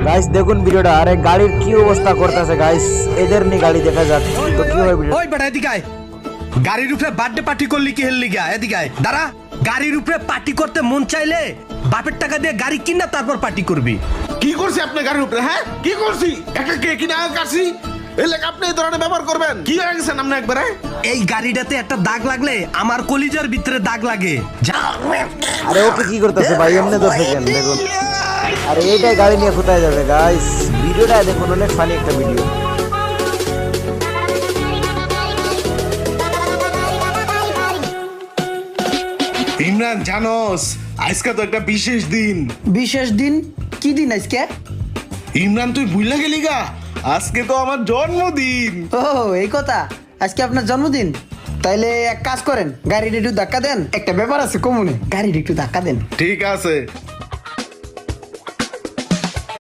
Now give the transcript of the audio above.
Guys দেখুন ভিডিওটা, আরে গাড়ির কি অবস্থা করতেছে গাইস, এদের নিয়ে গাড়ি দেখা যাক তো কি হয় ভিডিও। ওই বেটা এদিকে আয়। গাড়ির উপরে বার্থডে পার্টি করলি কি হেললি গা? এদিকে আয়। দাঁড়া, গাড়ির উপরে পার্টি করতে মন চাইলে বাপের টাকা দিয়ে গাড়ি কিনা তারপর পার্টি করবি। কি করছি আপনার গাড়ির উপরে? হ্যাঁ কি করছি? একটা কে কিনা কাটছি, এই লেগে আপনি এই ধরনের ব্যবহার করবেন? কি হয়ে গেছেন আপনি একবারে? এই গাড়িটাতে একটা দাগ লাগলে আমার কলিজার ভিতরে দাগ লাগে। যা। আরে ওকে কি করতেছে ভাই, এমনি তো সেকেন্ড দেখুন। আরে এইটাই গাড়ি নিয়ে কোথায় যাবে গাইস, ভিডিওটা দেখুন, অনেক ফানি একটা ভিডিও। ইমরান জানোস আজকে তো একটা বিশেষ দিন। বিশেষ দিন? কি দিন আজকে? ইমরান তুই ভুলে গেলি গা, আজকে তো আমার জন্মদিন। ও এই কথা, আজকে আপনার জন্মদিন? তাইলে এক কাজ করেন, গাড়িটা একটু ধাক্কা দেন, একটা ব্যাপার আছে কমুনে, গাড়িটা একটু ধাক্কা দেন। ঠিক আছে